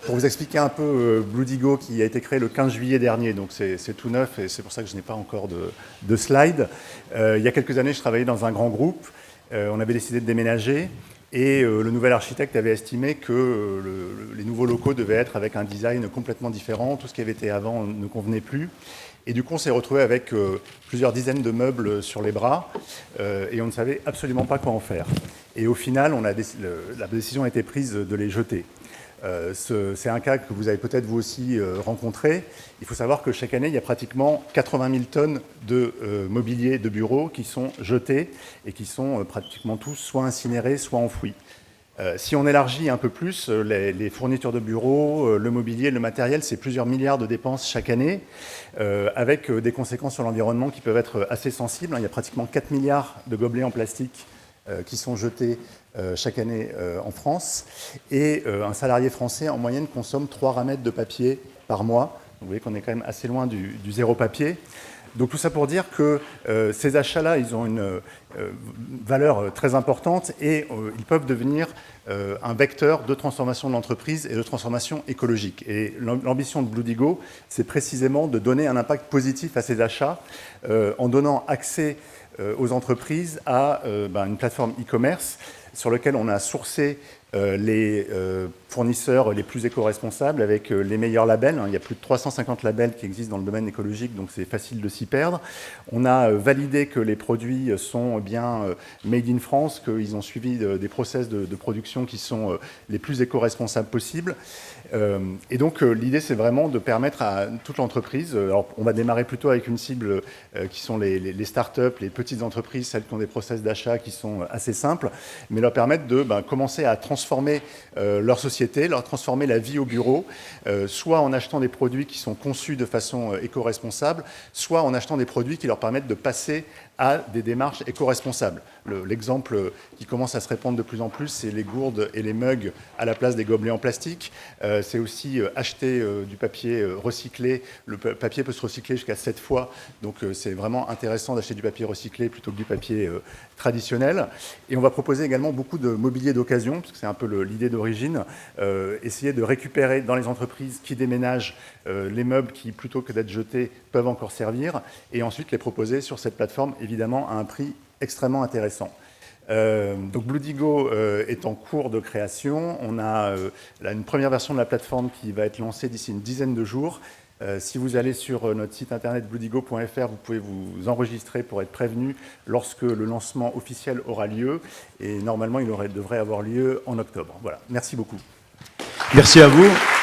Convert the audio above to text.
Pour vous expliquer un peu Bluedigo qui a été créé le 15 juillet dernier, donc c'est tout neuf et c'est pour ça que je n'ai pas encore de slide. Il y a quelques années, je travaillais dans un grand groupe, on avait décidé de déménager et le nouvel architecte avait estimé que les nouveaux locaux devaient être avec un design complètement différent, tout ce qui avait été avant ne convenait plus. Et du coup, on s'est retrouvé avec plusieurs dizaines de meubles sur les bras et on ne savait absolument pas quoi en faire. Et au final, la décision a été prise de les jeter. C'est un cas que vous avez peut-être vous aussi rencontré. Il faut savoir que chaque année, il y a pratiquement 80 000 tonnes de mobilier de bureau qui sont jetés et qui sont pratiquement tous soit incinérés, soit enfouis. Si on élargit un peu plus, les fournitures de bureau, le mobilier, le matériel, c'est plusieurs milliards de dépenses chaque année, avec des conséquences sur l'environnement qui peuvent être assez sensibles. Il y a pratiquement 4 milliards de gobelets en plastique qui sont jetés chaque année en France. Et un salarié français, en moyenne, consomme 3 ramettes de papier par mois. Donc, vous voyez qu'on est quand même assez loin du zéro papier. Donc tout ça pour dire que ces achats-là, ils ont une valeur très importante et ils peuvent devenir un vecteur de transformation de l'entreprise et de transformation écologique. Et l'ambition de Bluedigo, c'est précisément de donner un impact positif à ces achats en donnant accès aux entreprises à une plateforme e-commerce sur laquelle on a sourcé les fournisseurs les plus éco-responsables avec les meilleurs labels. Il y a plus de 350 labels qui existent dans le domaine écologique, donc c'est facile de s'y perdre. On a validé que les produits sont bien made in France, qu'ils ont suivi des process de production qui sont les plus éco-responsables possibles. Et donc l'idée, c'est vraiment de permettre à toute l'entreprise, alors on va démarrer plutôt avec une cible qui sont les startups, les petites entreprises, celles qui ont des process d'achat qui sont assez simples, mais leur permettre de commencer à transformer leur société, leur transformer la vie au bureau, soit en achetant des produits qui sont conçus de façon éco-responsable, soit en achetant des produits qui leur permettent de passer à des démarches éco-responsables. L'exemple qui commence à se répandre de plus en plus, c'est les gourdes et les mugs à la place des gobelets en plastique. C'est aussi acheter du papier recyclé. Le papier peut se recycler jusqu'à 7 fois, donc c'est vraiment intéressant d'acheter du papier recyclé plutôt que du papier traditionnel. Et on va proposer également beaucoup de mobilier d'occasion, parce que c'est un peu l'idée d'origine, essayer de récupérer dans les entreprises qui déménagent les meubles qui, plutôt que d'être jetés, peuvent encore servir, et ensuite les proposer sur cette plateforme, évidemment, à un prix extrêmement intéressant. Donc Bluedigo est en cours de création. On a une première version de la plateforme qui va être lancée d'ici une dizaine de jours. Si vous allez sur notre site internet bluedigo.fr, vous pouvez vous enregistrer pour être prévenu lorsque le lancement officiel aura lieu. Et normalement, il devrait avoir lieu en octobre. Voilà. Merci beaucoup. Merci à vous.